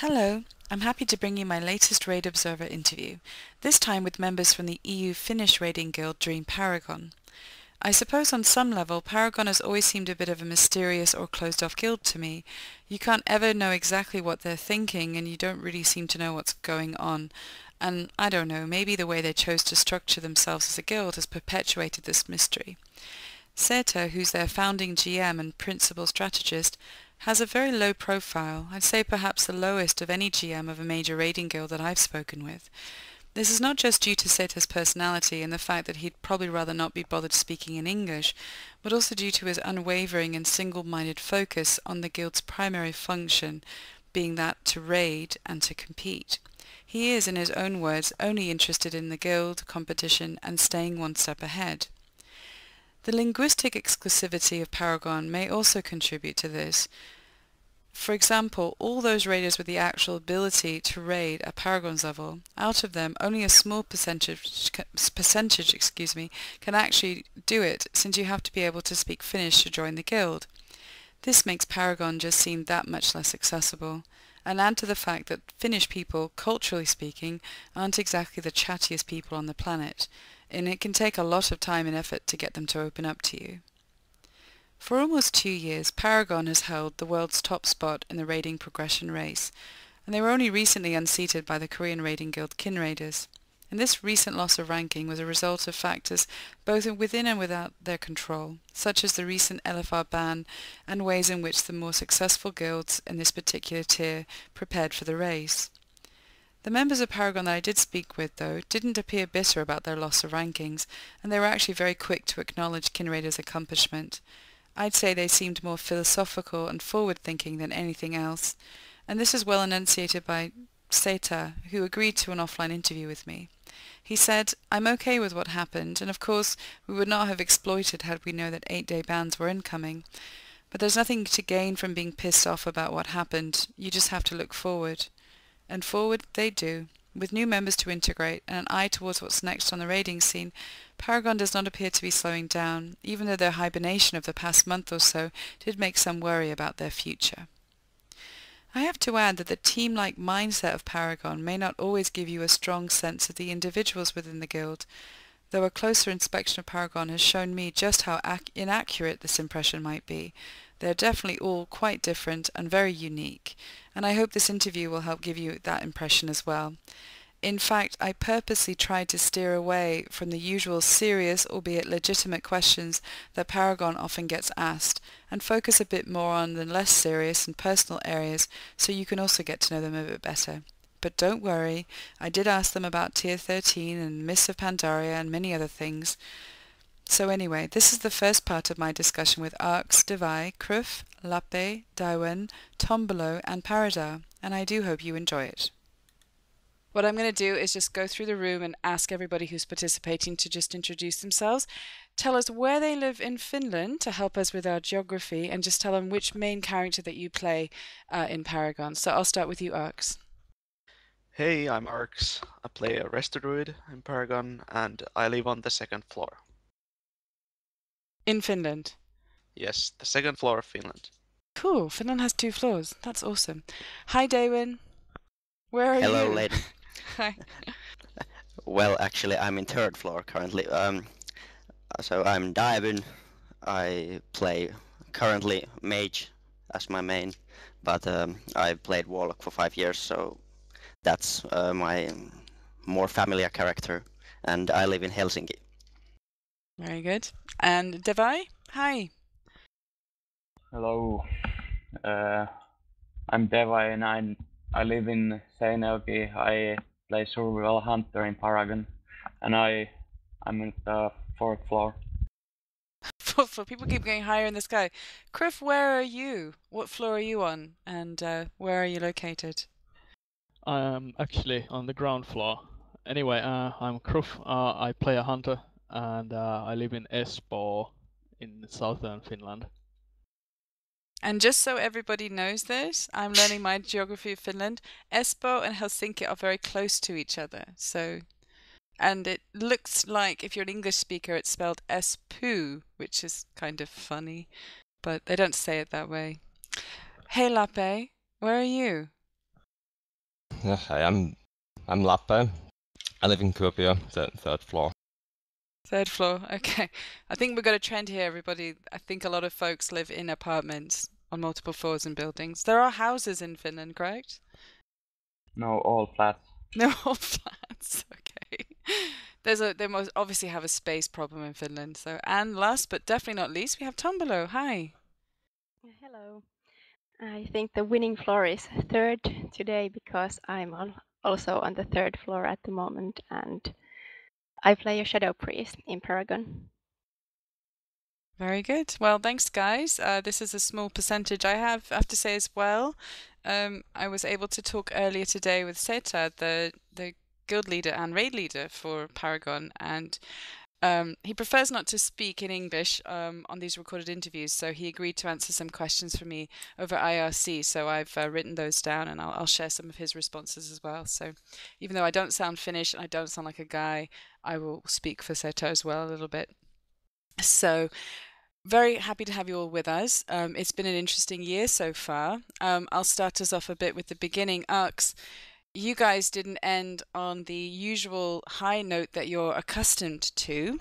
Hello, I'm happy to bring you my latest Raid Observer interview, this time with members from the EU Finnish raiding guild DREAM Paragon. I suppose on some level Paragon has always seemed a bit of a mysterious or closed-off guild to me. You can't ever know exactly what they're thinking and you don't really seem to know what's going on. And I don't know, maybe the way they chose to structure themselves as a guild has perpetuated this mystery. Seita, who's their founding GM and principal strategist, has a very low profile, I'd say perhaps the lowest of any GM of a major raiding guild that I've spoken with. This is not just due to Seita's personality and the fact that he'd probably rather not be bothered speaking in English, but also due to his unwavering and single-minded focus on the guild's primary function, being that to raid and to compete. He is, in his own words, only interested in the guild, competition, and staying one step ahead. The linguistic exclusivity of Paragon may also contribute to this. For example, all those raiders with the actual ability to raid at Paragon's level, out of them only a small percentage can actually do it, since you have to be able to speak Finnish to join the guild. This makes Paragon just seem that much less accessible, and add to the fact that Finnish people, culturally speaking, aren't exactly the chattiest people on the planet, and it can take a lot of time and effort to get them to open up to you. For almost 2 years, Paragon has held the world's top spot in the raiding progression race, and they were only recently unseated by the Korean raiding guild Kinraiders. And this recent loss of ranking was a result of factors both within and without their control, such as the recent LFR ban and ways in which the more successful guilds in this particular tier prepared for the race. The members of Paragon that I did speak with, though, didn't appear bitter about their loss of rankings, and they were actually very quick to acknowledge Kinraiders' accomplishment. I'd say they seemed more philosophical and forward-thinking than anything else, and this is well enunciated by Seita, who agreed to an offline interview with me. He said, "I'm okay with what happened, and of course we would not have exploited had we known that 8-day bans were incoming. But there's nothing to gain from being pissed off about what happened. You just have to look forward." And forward they do. With new members to integrate and an eye towards what's next on the raiding scene, Paragon does not appear to be slowing down, even though their hibernation of the past month or so did make some worry about their future. I have to add that the team-like mindset of Paragon may not always give you a strong sense of the individuals within the guild, though a closer inspection of Paragon has shown me just how inaccurate this impression might be. They're definitely all quite different and very unique, and I hope this interview will help give you that impression as well. In fact, I purposely tried to steer away from the usual serious, albeit legitimate questions that Paragon often gets asked, and focus a bit more on the less serious and personal areas so you can also get to know them a bit better. But don't worry, I did ask them about Tier 13 and Mists of Pandaria and many other things. So anyway, this is the first part of my discussion with ARCs, Devai, Kruf, Lappe, Daewyn, Tombolo and Paragon, and I do hope you enjoy it. What I'm going to do is just go through the room and ask everybody who's participating to just introduce themselves, tell us where they live in Finland to help us with our geography, and just tell them which main character that you play in Paragon. So I'll start with you, ARCs. Hey, I'm Arx. I play a Resto Druid in Paragon, and I live on the second floor. In Finland? Yes, the second floor of Finland. Cool, Finland has 2 floors. That's awesome. Hi, Daewyn. Where are Hello, you? lady. Hi. Well, actually, I'm in third floor currently. So I'm Daewyn. I play currently mage as my main, but I've played warlock for 5 years, so that's my more familiar character, and I live in Helsinki. Very good. And Devai? Hi. Hello, I'm Devai and I live in Seinäjoki. I play Survival Hunter in Paragon, and I'm in the 4th floor. For people keep going higher in the sky. Kruf, where are you? What floor are you on? And where are you located? I'm actually on the ground floor. Anyway, I'm Kruf. I play a hunter, and I live in Espoo in southern Finland. And just so everybody knows this, I'm learning my geography of Finland. Espoo and Helsinki are very close to each other. And it looks like, if you're an English speaker, it's spelled Espoo, which is kind of funny, but they don't say it that way. Hey, Lappe, where are you? Yeah, hi, I'm Lappe. I live in Kuopio, the third floor. Third floor, okay. I think we've got a trend here, everybody. I think a lot of folks live in apartments on multiple floors and buildings. There are houses in Finland, correct? No, all flats. No, all flats. Okay. They must obviously have a space problem in Finland. So, and last but definitely not least, we have Tombolo. Hi. Hello. I think the winning floor is third today because I'm also on the third floor at the moment, and I play a shadow priest in Paragon. Very good. Well, thanks, guys. This is a small percentage. I have to say as well, I was able to talk earlier today with Seita, the guild leader and raid leader for Paragon, and he prefers not to speak in English on these recorded interviews, so he agreed to answer some questions for me over IRC. So I've written those down, and I'll share some of his responses as well. So even though I don't sound Finnish and I don't sound like a guy, I will speak for Seita as well a little bit. So very happy to have you all with us. It's been an interesting year so far. I'll start us off a bit with the beginning. Arcs, you guys didn't end on the usual high note that you're accustomed to.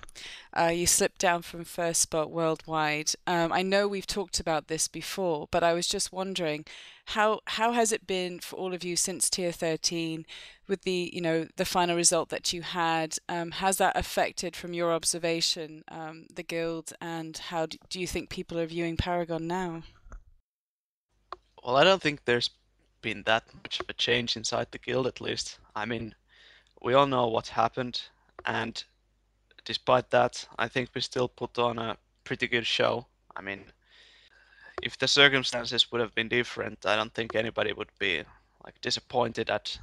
You slipped down from first spot worldwide. I know we've talked about this before, but I was just wondering, how has it been for all of you since tier 13 with the the final result that you had? Has that affected from your observation the guild, and how do you think people are viewing Paragon now? Well, I don't think there's been that much of a change inside the guild, at least. I mean, we all know what happened, and despite that, I think we still put on a pretty good show. I mean, if the circumstances would have been different, I don't think anybody would be like disappointed at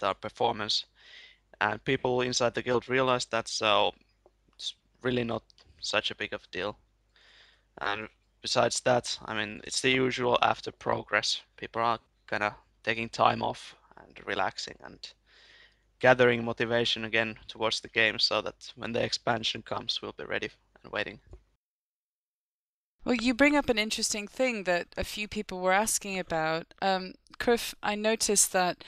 our performance. And people inside the guild realized that, so it's really not such a big of a deal. And besides that, I mean, it's the usual after progress. People are kind of taking time off and relaxing and gathering motivation again towards the game so that when the expansion comes, we'll be ready and waiting. Well, you bring up an interesting thing that a few people were asking about. Kruf, I noticed that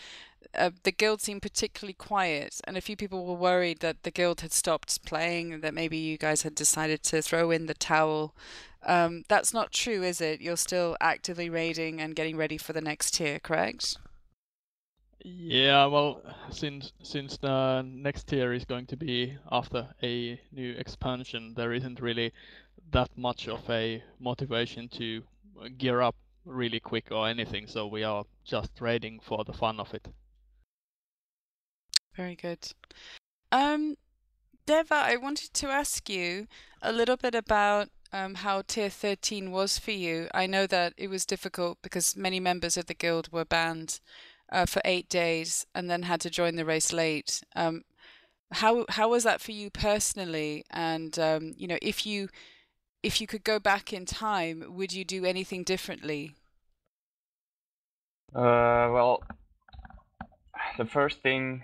the guild seemed particularly quiet, and a few people were worried that the guild had stopped playing, that maybe you guys had decided to throw in the towel. That's not true, is it? You're still actively raiding and getting ready for the next tier, correct? Yeah, well, since the next tier is going to be after a new expansion, there isn't really that much of a motivation to gear up really quick or anything, so we are just raiding for the fun of it. Very good. Devai, I wanted to ask you a little bit about how tier 13 was for you. I know that it was difficult because many members of the guild were banned for 8 days and then had to join the race late. How was that for you personally? And if you could go back in time, would you do anything differently? Well, the first thing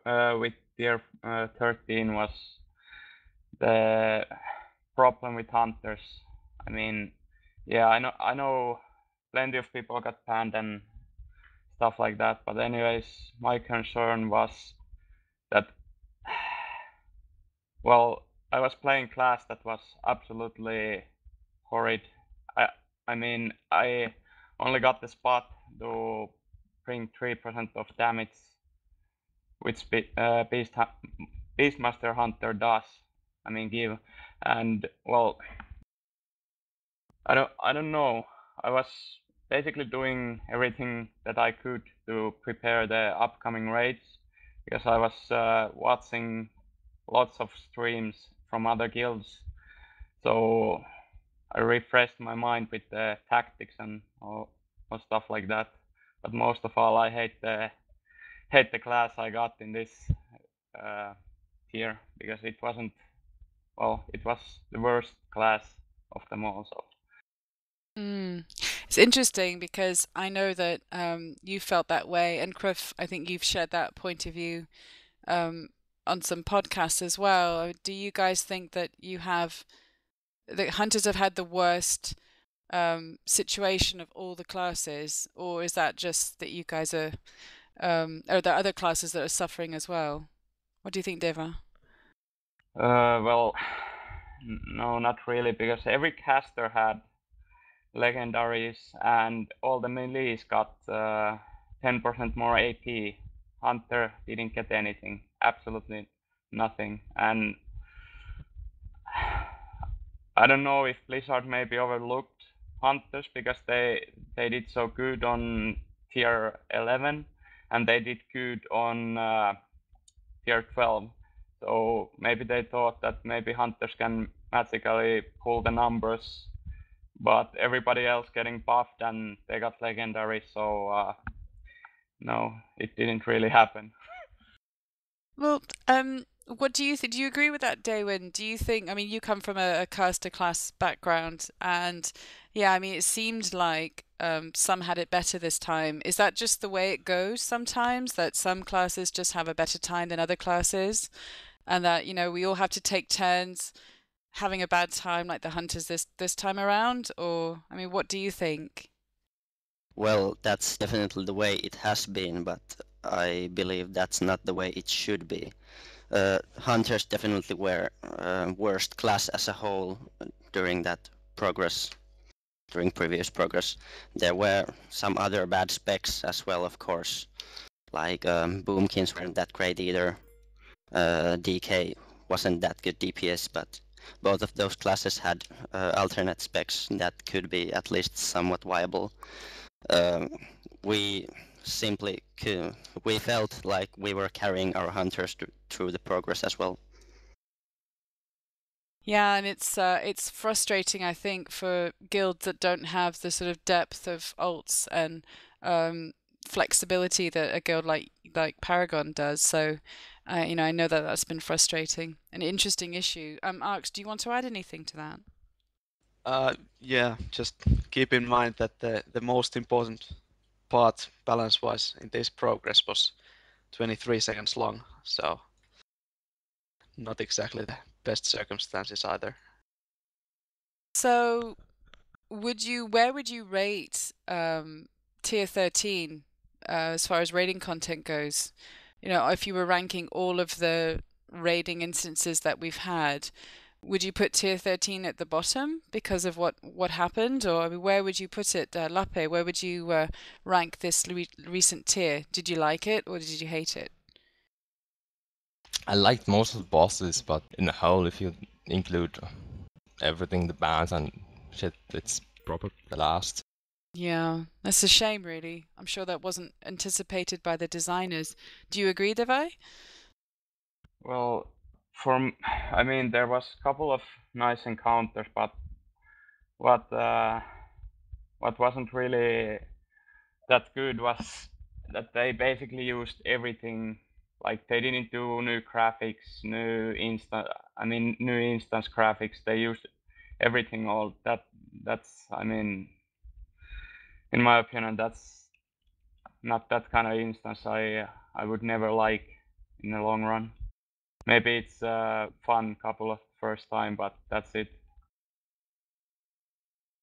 with tier 13 was the problem with hunters. I mean, yeah, I know plenty of people got banned and stuff like that, but anyways, my concern was that, well, I was playing class that was absolutely horrid. I mean, I only got the spot to bring 3% of damage, which Beastmaster Hunter does. I mean, give, and well, I don't know. I was basically doing everything that I could to prepare the upcoming raids, because I was watching lots of streams from other guilds, so I refreshed my mind with the tactics and all stuff like that. But most of all, I hate the class I got in this tier, because it wasn't, well, it was the worst class of them all. So. It's interesting because I know that you felt that way, and Kruf, I think you've shared that point of view on some podcasts as well. Do you guys think that hunters have had the worst situation of all the classes, or is that just that you guys are are there other classes that are suffering as well? What do you think, Devai? Well, no, not really, because every caster had legendaries and all the melees got 10% more AP. Hunter didn't get anything, absolutely nothing. And I don't know if Blizzard maybe overlooked Hunters because they did so good on tier 11 and they did good on tier 12. So maybe they thought that maybe Hunters can magically pull the numbers, but everybody else getting buffed and they got legendary, so no, it didn't really happen. Well, what do you think? Do you agree with that, Daewyn? Do you think, I mean, you come from a caster class background, and yeah, I mean, it seemed like some had it better this time. Is that just the way it goes sometimes, that some classes just have a better time than other classes, and that, you know, we all have to take turns having a bad time like the hunters this time around? Or, I mean, what do you think? Well, that's definitely the way it has been, but I believe that's not the way it should be. Hunters definitely were worst class as a whole during that progress, during previous progress. There were some other bad specs as well, of course, like Boomkins weren't that great either. DK wasn't that good DPS, but both of those classes had alternate specs that could be at least somewhat viable. We simply we felt like we were carrying our hunters through the progress as well. Yeah, and it's frustrating, I think, for guilds that don't have the sort of depth of alts and flexibility that a guild like Paragon does. So, you know, I know that that's been frustrating. An interesting issue. Arx, do you want to add anything to that? Yeah, just keep in mind that the most important part balance-wise in this progress was 23 seconds long, so not exactly the best circumstances either. So, where would you rate tier 13 as far as raiding content goes? You know, if you were ranking all of the raiding instances that we've had, would you put tier 13 at the bottom because of what happened? Or I mean, where would you put it, Lappe? Where would you rank this recent tier? Did you like it or did you hate it? I liked most of the bosses, but in the whole, if you include everything, the bans and shit, it's probably the last. Yeah, that's a shame, really. I'm sure that wasn't anticipated by the designers. Do you agree, Devai? Well, I mean, there was a couple of nice encounters, but what wasn't really that good was that they basically used everything. Like they didn't do new graphics, new instance graphics. They used everything. All that's I mean, in my opinion, that's not that kind of instance I would never like in the long run. Maybe it's a fun couple of first time, but that's it.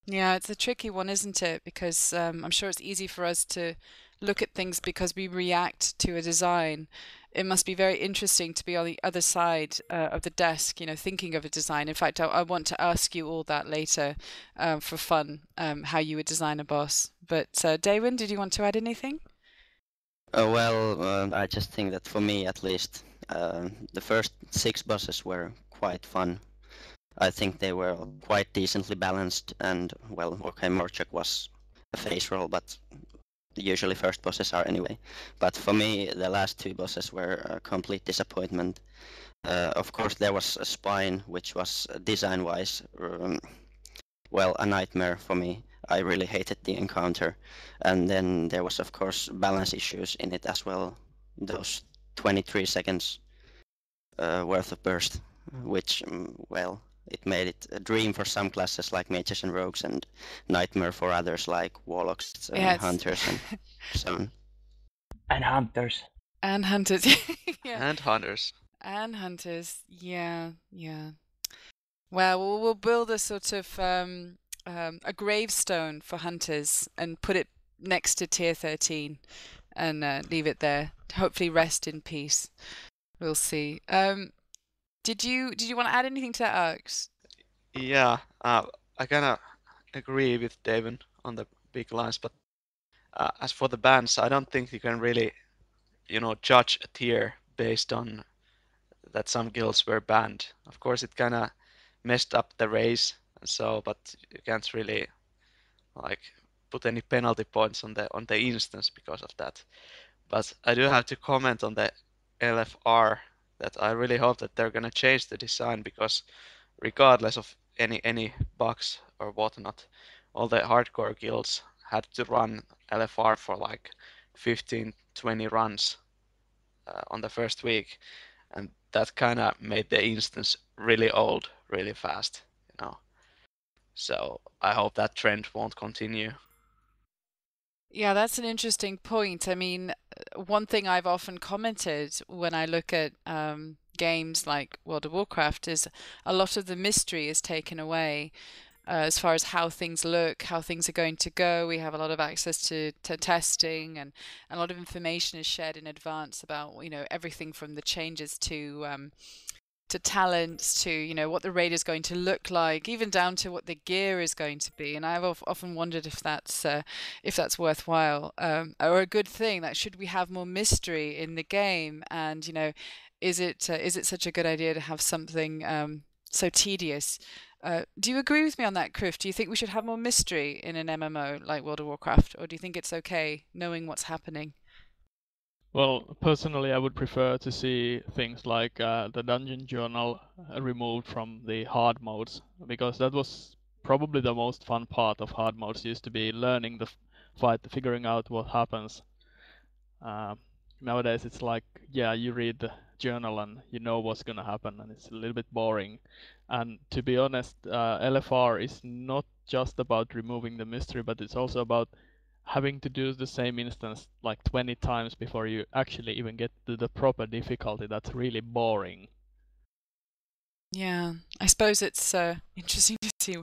Yeah, it's a tricky one, isn't it? Because I'm sure it's easy for us to look at things because we react to a design. It must be very interesting to be on the other side of the desk, you know, thinking of a design. In fact, I want to ask you all that later for fun, how you would design a boss. But Daewyn, did you want to add anything? Well, I just think that for me at least, the first 6 bosses were quite fun. I think they were quite decently balanced, and well, okay, Morchuk was a face roll, but usually first bosses are anyway. But for me, the last 2 bosses were a complete disappointment. Of course, there was a Spine, which was design-wise, well, a nightmare for me. I really hated the encounter. And then there was, of course, balance issues in it as well. Those 23 seconds worth of burst, which, well, it made it a dream for some classes like mages and rogues, and nightmare for others like warlocks and hunters and so on. And hunters. And hunters. Yeah. And hunters. And hunters. Yeah, yeah. Well, we'll build a sort of a gravestone for hunters and put it next to tier 13. and leave it there. Hopefully rest in peace. We'll see. Did you want to add anything to that, Alex? Yeah, I kind of agree with Daewyn on the big lines, but as for the bans, I don't think you can really, judge a tier based on that some guilds were banned. Of course, it kind of messed up the race, but you can't really like put any penalty points on the instance because of that. But I do have to comment on the LFR that I really hope that they're gonna change the design, because regardless of any bugs or whatnot, all the hardcore guilds had to run LFR for like 15-20 runs on the first week, and that kind of made the instance really old really fast, you know. So I hope that trend won't continue. Yeah, that's an interesting point. I mean, one thing I've often commented when I look at games like World of Warcraft is a lot of the mystery is taken away as far as how things look, how things are going to go. We have a lot of access to testing, and a lot of information is shared in advance about, everything from the changes to talents, to what the raid is going to look like, even down to what the gear is going to be. And I've often wondered if that's worthwhile, or a good thing. That should we have more mystery in the game? And is it such a good idea to have something so tedious? Do you agree with me on that, Kruf? Do you think we should have more mystery in an MMO like World of Warcraft, or do you think it's okay knowing what's happening? Well, personally, I would prefer to see things like the dungeon journal removed from the hard modes, because that was probably the most fun part of hard modes, used to be learning the fight, figuring out what happens. Nowadays, it's like, yeah, you read the journal and you know what's gonna happen, and it's a little bit boring. And to be honest, LFR is not just about removing the mystery, but it's also about having to do the same instance like 20 times before you actually even get to the proper difficulty. That's really boring. Yeah, I suppose it's interesting to see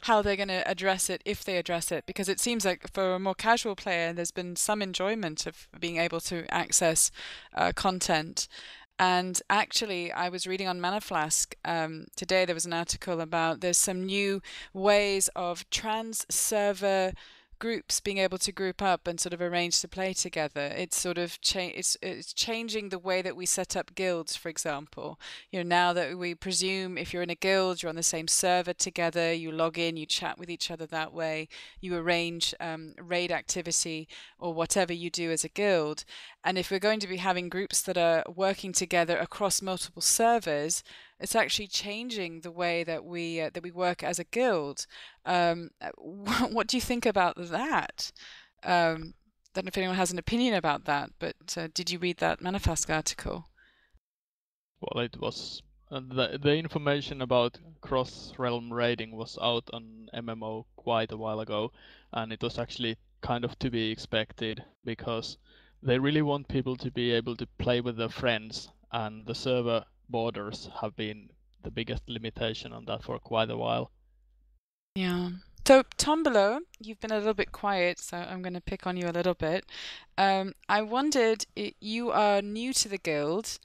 how they're going to address it, if they address it, because it seems like for a more casual player, there's been some enjoyment of being able to access content. And actually, I was reading on Mana Flask today, there was an article about there's some new ways of trans-server groups being able to group up and sort of arrange to play together. It's sort of it's changing the way that we set up guilds, for example. Now that we presume if you're in a guild, you're on the same server together, you log in, you chat with each other that way, you arrange raid activity or whatever you do as a guild. And if we're going to be having groups that are working together across multiple servers, it's actually changing the way that we work as a guild. What do you think about that? Don't know if anyone has an opinion about that, but did you read that Mana Flask article? Well, it was the information about cross-realm raiding was out on MMO quite a while ago, and it was actually kind of to be expected, because they really want people to be able to play with their friends, and the server borders have been the biggest limitation on that for quite a while. Yeah. So, Tombolo, you've been a little bit quiet, so I'm going to pick on you a little bit. I wondered, you are new to the guild,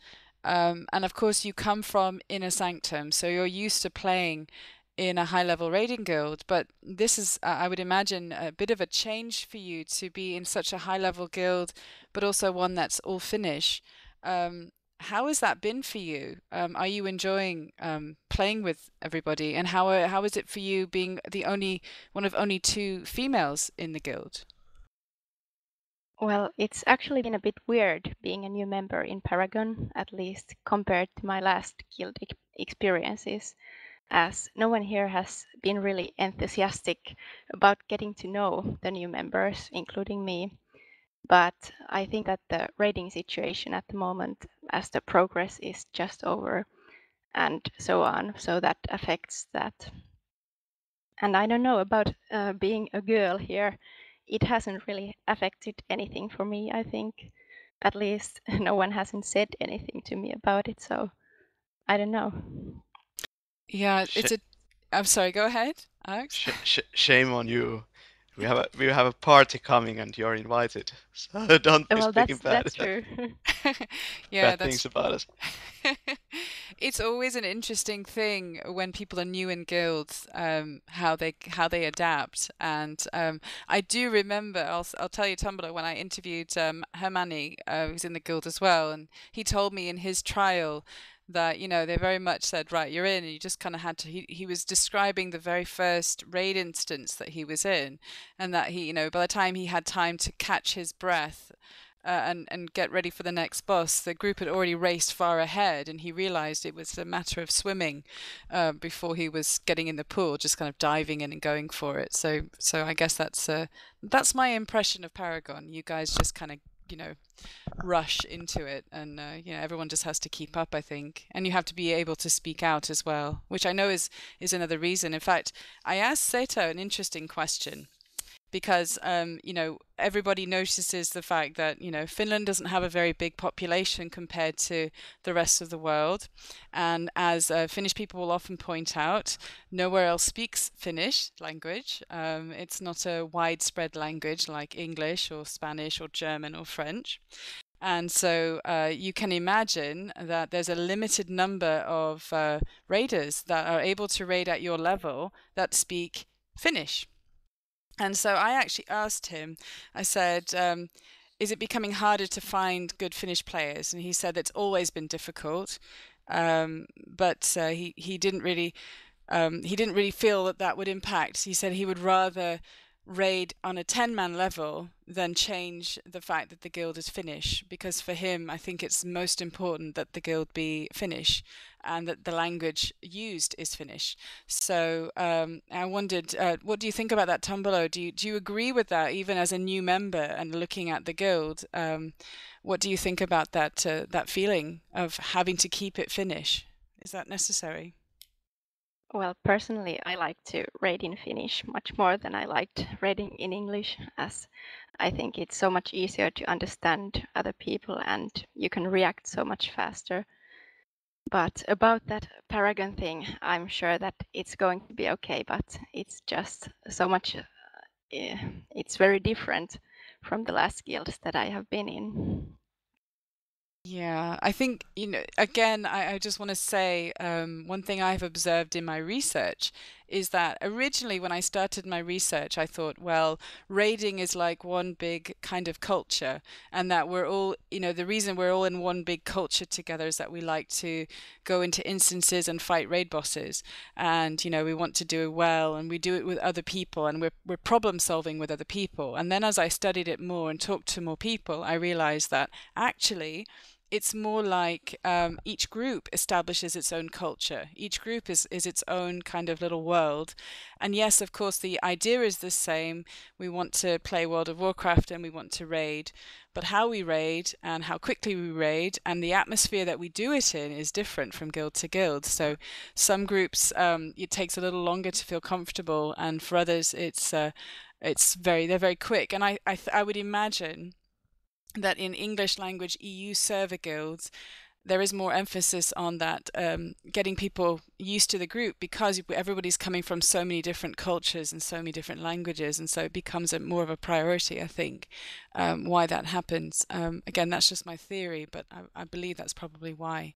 and of course you come from Inner Sanctum, so you're used to playing in a high-level raiding guild, but this is, I would imagine, a bit of a change for you to be in such a high-level guild, but also one that's all Finnish. How has that been for you? Are you enjoying playing with everybody? And how is it for you being one of only 2 females in the guild? Well, it's actually been a bit weird being a new member in Paragon, at least compared to my last guild experiences, as no one here has been really enthusiastic about getting to know the new members, including me. But I think that the raiding situation at the moment, as the progress is just over and so on, so that affects that. And I don't know about being a girl here. It hasn't really affected anything for me, I think. At least no one hasn't said anything to me about it, so I don't know. Yeah, I'm sorry, go ahead, Alex. Shame on you. we have a party coming and you're invited. So don't be Well, speaking that's true. Yeah, bad things that's about us. it's always an interesting thing when people are new in guilds, how they adapt. And I do remember, I'll tell you, Tombolo, when I interviewed Hermanni, who's in the guild as well, and he told me in his trial that, you know, they very much said, right, you're in, and you just kind of had to. He was describing the very first raid instance that he was in, and that he, you know, by the time he had time to catch his breath. And get ready for the next boss, the group had already raced far ahead, and he realized it was a matter of swimming before he was getting in the pool, just kind of diving in and going for it. So I guess that's my impression of Paragon. You guys just kind of, you know, rush into it, and you know, everyone just has to keep up, I think, and you have to be able to speak out as well, which I know is another reason. In fact, I asked Seita an interesting question. Because, you know, everybody notices the fact that, you know, Finland doesn't have a very big population compared to the rest of the world. And as Finnish people will often point out, nowhere else speaks Finnish language. It's not a widespread language like English or Spanish or German or French. And so you can imagine that there's a limited number of raiders that are able to raid at your level that speak Finnish. And so I actually asked him, I said, is it becoming harder to find good Finnish players? And he said it's always been difficult, but he didn't really feel that would impact. He said he would rather raid on a 10-man level than change the fact that the guild is Finnish, because for him, I think it's most important that the guild be Finnish and that the language used is Finnish. So I wondered, what do you think about that, Tombolo? Do you agree with that, even as a new member and looking at the guild? What do you think about that feeling of having to keep it Finnish? Is that necessary? Well, personally, I like to raid in Finnish much more than I liked raiding in English, as I think it's so much easier to understand other people and you can react so much faster. But about that Paragon thing, I'm sure that it's going to be okay, but it's just so much, it's very different from the last guilds that I have been in. Yeah, I think, you know, again, I just want to say one thing I've observed in my research is that originally when I started my research, I thought, well, raiding is like one big kind of culture, and that we're all, you know, the reason we're all in one big culture together is that we like to go into instances and fight raid bosses, and, you know, we want to do it well, and we do it with other people, and we're problem solving with other people. And then as I studied it more and talked to more people, I realized that actually it's more like each group establishes its own culture. Each group is its own kind of little world. And yes, of course, the idea is the same. We want to play World of Warcraft and we want to raid. But how we raid and how quickly we raid and the atmosphere that we do it in is different from guild to guild. So some groups, it takes a little longer to feel comfortable. And for others, they're very quick. And I would imagine that in English language EU server guilds, there is more emphasis on that, getting people used to the group, because everybody's coming from so many different cultures and so many different languages, and so it becomes more of a priority, I think, why that happens. Again, that's just my theory, but I believe that's probably why.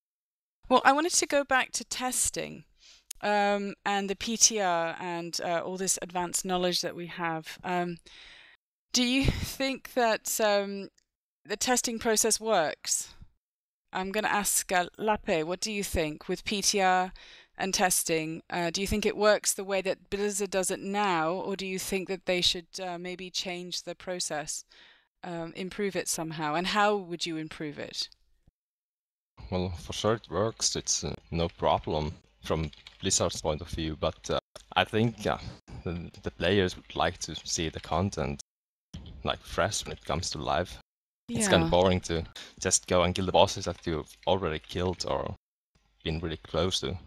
Well, I wanted to go back to testing and the PTR and all this advanced knowledge that we have. Do you think that the testing process works? I'm going to ask Lappe, what do you think with PTR and testing? Do you think it works the way that Blizzard does it now, or do you think that they should maybe change the process, improve it somehow? And how would you improve it? Well, for sure it works. It's no problem from Blizzard's point of view, but I think the players would like to see the content like fresh when it comes to live. Yeah. It's kind of boring to just go and kill the bosses that you've already killed or been really close to.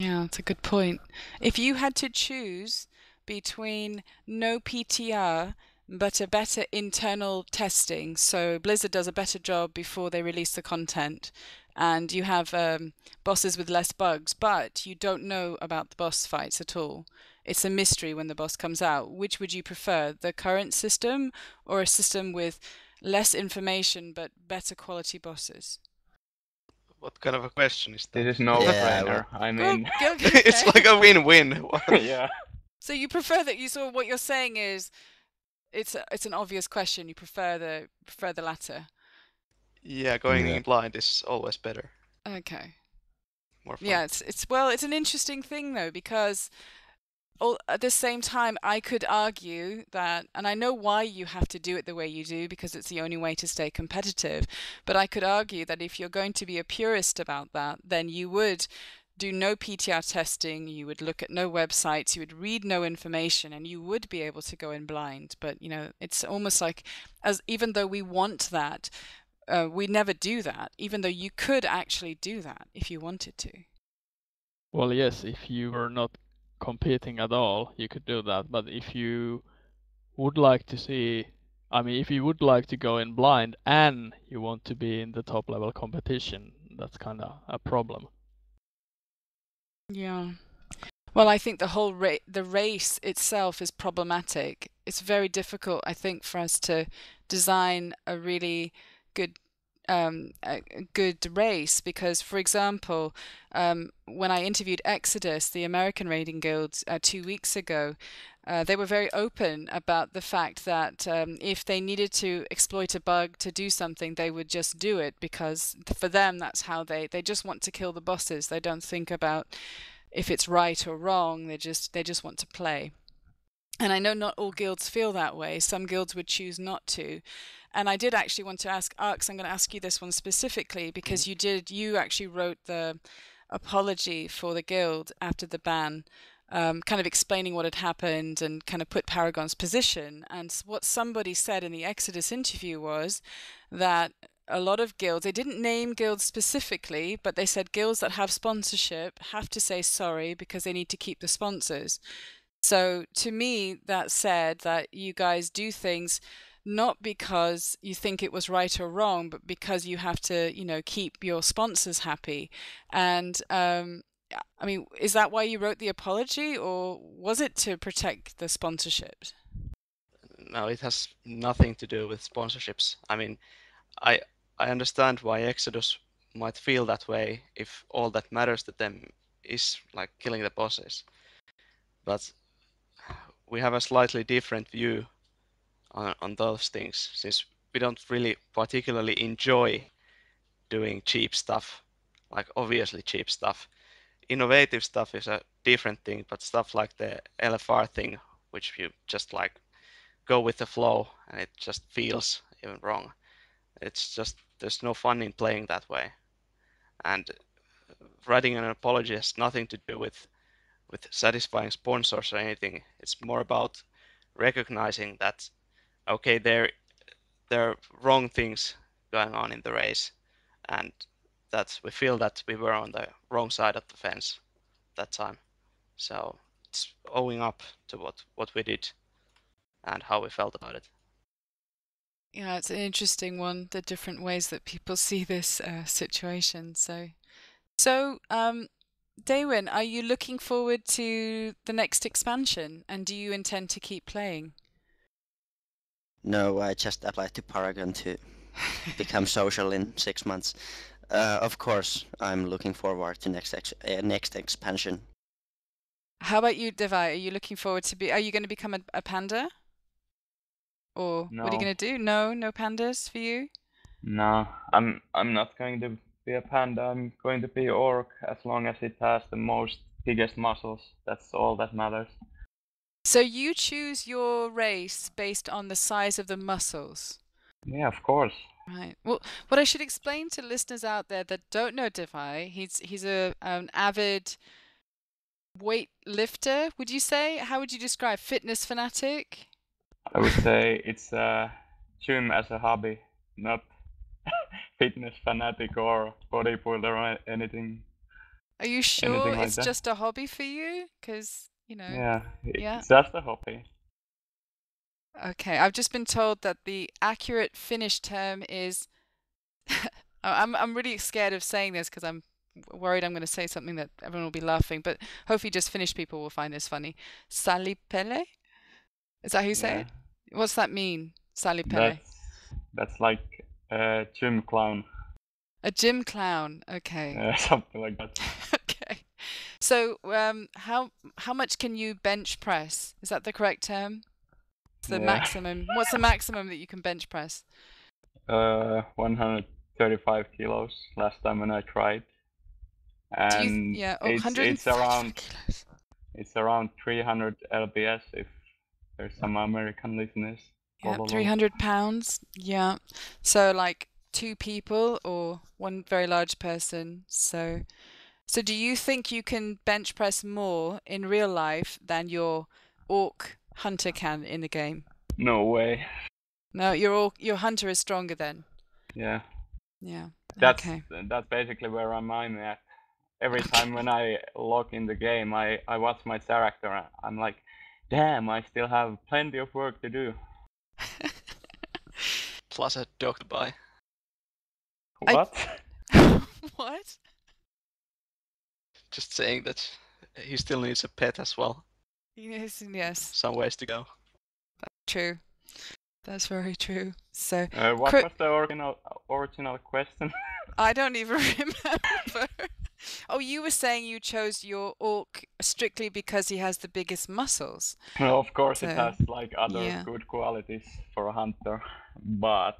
Yeah, that's a good point. If you had to choose between no PTR but a better internal testing, so Blizzard does a better job before they release the content, and you have bosses with less bugs, but you don't know about the boss fights at all, it's a mystery when the boss comes out. Which would you prefer, the current system or a system with less information but better quality bosses? What kind of a question is that? This is no Yeah, brainer. I mean, It's like a win-win. yeah. So you prefer that what you're saying is it's an obvious question. You prefer the latter. Yeah, going Yeah. in blind is always better. Okay. More fun. Yeah, it's an interesting thing though, because at the same time I could argue that, and I know why you have to do it the way you do, because it's the only way to stay competitive, but I could argue that if you're going to be a purist about that, then you would do no PTR testing, you would look at no websites, you would read no information, and you would be able to go in blind. But it's almost like, even though we want that, we never do that, even though you could actually do that if you wanted to. Well, yes, if you were not competing at all, you could do that. But if you would like to see, if you would like to go in blind and you want to be in the top level competition, that's kind of a problem. Yeah. Well, I think the race itself is problematic. It's very difficult, I think, for us to design a really good a good race, because, for example, when I interviewed Exodus, the American Raiding Guild, 2 weeks ago, they were very open about the fact that if they needed to exploit a bug to do something, they would just do it, because for them that's how they just want to kill the bosses. They don't think about if it's right or wrong. They just want to play. And I know not all guilds feel that way. Some guilds would choose not to. And I did actually want to ask Arx, I'm going to ask you this one specifically, because you actually wrote the apology for the guild after the ban, kind of explaining what had happened and kind of put Paragon's position. And what somebody said in the Exodus interview was that a lot of guilds, they didn't name guilds specifically, but they said guilds that have sponsorship have to say sorry because they need to keep the sponsors. So to me, that said that you guys do things not because you think it was right or wrong, but because you have to, keep your sponsors happy. And is that why you wrote the apology, or was it to protect the sponsorships? No, it has nothing to do with sponsorships. I understand why Exodus might feel that way if all that matters to them is like killing the bosses. But we have a slightly different view on those things, since we don't really particularly enjoy doing cheap stuff, like obviously cheap stuff. Innovative stuff is a different thing, but stuff like the LFR thing, which you just like go with the flow and it just feels even wrong. It's just, there's no fun in playing that way. And writing an apology has nothing to do with satisfying sponsors or anything. It's more about recognizing that, okay, there are wrong things going on in the race, and that we feel that we were on the wrong side of the fence that time. So it's owing up to what we did and how we felt about it. Yeah, it's an interesting one, the different ways that people see this situation. So, Daewyn, are you looking forward to the next expansion, and do you intend to keep playing? No, I just applied to Paragon to become social in 6 months. Of course, I'm looking forward to next expansion. How about you, Devai? Are you looking forward to are you going to become a panda? Or No. what are you going to do? No pandas for you? No, I'm not going to be a panda. I'm going to be orc, as long as it has the biggest muscles. That's all that matters. So you choose your race based on the size of the muscles? Yeah, of course. Right. Well, what I should explain to listeners out there that don't know Devai, he's an avid weightlifter, would you say? How would you describe fitness fanatic? I would say it's gym as a hobby, not fitness fanatic or bodybuilder or anything. Are you sure like it's that. just a hobby for you? Because, Yeah, yeah. It's just a hobby. Okay, I've just been told that the accurate Finnish term is I'm really scared of saying this because I'm worried I'm going to say something that everyone will be laughing, but hopefully just Finnish people will find this funny. Salipele? Is that how you say it? What's that mean? Salipele? That's like a gym clown. A gym clown. Okay. Something like that. Okay. So, how much can you bench press? Is that the correct term? The maximum. What's the maximum that you can bench press? 135 kilos last time when I tried. And it's around 300 lbs if there's some American listeners. Yeah, 300 pounds. Yeah. So like 2 people or one very large person. So do you think you can bench press more in real life than your orc hunter can in the game? No way. No, your hunter is stronger then. Yeah. Yeah. That's basically where I'm at. Every time when I log in the game, I watch my character. I'm like, damn, I still have plenty of work to do. Plus a dog to buy. What? What? Just saying that he still needs a pet as well. Yes. Some ways to go. That's true. That's very true. So, what was the original question? I don't even remember. Oh, you were saying you chose your orc strictly because he has the biggest muscles. No, of course it has like other good qualities for a hunter, but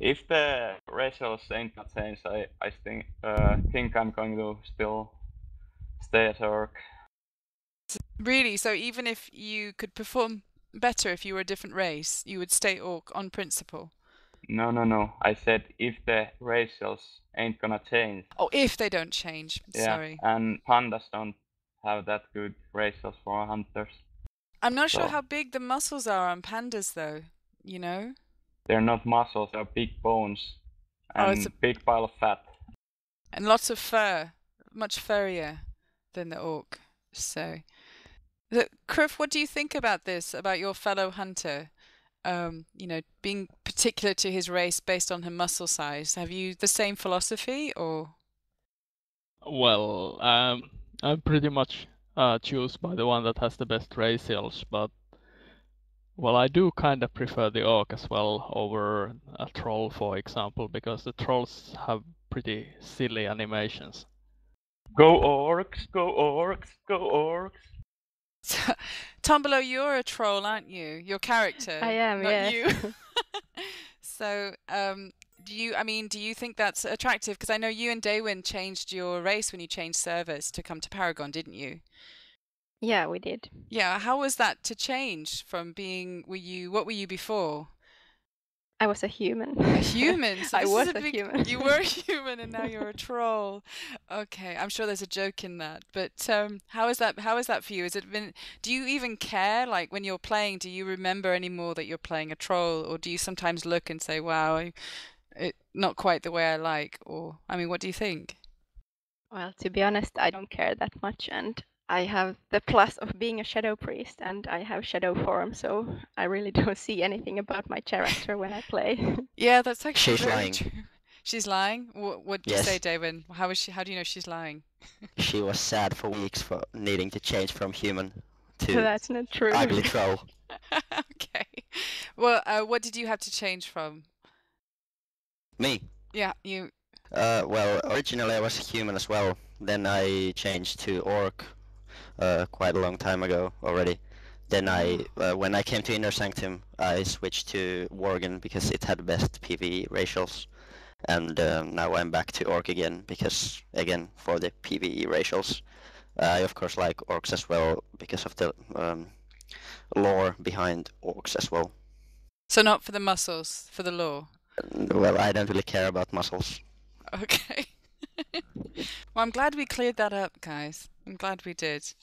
if the racials ain't not changed, I think I'm going to still stay as orc. Really? So even if you could perform better if you were a different race, you would stay orc on principle? No. I said if the racials ain't gonna change. Oh, if they don't change. Yeah, sorry. And pandas don't have that good racials for hunters. I'm not sure how big the muscles are on pandas, though. You know? They're not muscles, they're big bones. And it's a big pile of fat. And lots of fur. Much furrier than the orc. So, Kruf, what do you think about this? About your fellow hunter? Being particular to his race based on her muscle size. Have you the same philosophy, or? Well, I'm pretty much choose by the one that has the best racials, but well, I do kind of prefer the orc as well over a troll, for example, because the trolls have pretty silly animations. Go orcs, go orcs, go orcs. Tombolo, you're a troll, aren't you? Your character. I am, not yes. you. So, do you think that's attractive? Because I know you and Daewyn changed your race when you changed servers to come to Paragon, didn't you? Yeah, we did. Yeah, how was that to change from being, what were you before? I was a human. A human? So I was a human. You were a human and now you're a troll. Okay, I'm sure there's a joke in that. But how is that for you? Do you even care? Like when you're playing, do you remember anymore that you're playing a troll? Or do you sometimes look and say, wow, not quite the way I like? Or, what do you think? Well, to be honest, I don't care that much, and I have the plus of being a shadow priest, and I have shadow form, so I really don't see anything about my character when I play. Yeah, that's actually She's very lying. true. She's lying? What did you say, Daewyn? How do you know she's lying? She was sad for weeks for needing to change from human to That's not true. ugly troll. Okay. Well, what did you have to change from? Me? Yeah, you. Well, originally I was a human as well. Then I changed to orc quite a long time ago already. Then when I came to Inner Sanctum, I switched to Worgen because it had the best PvE racials. And now I'm back to orc again because, again, for the PvE racials. I of course like orcs as well because of the lore behind orcs as well. So not for the muscles, for the lore? Well, I don't really care about muscles. Okay. Well, I'm glad we cleared that up, guys. I'm glad we did.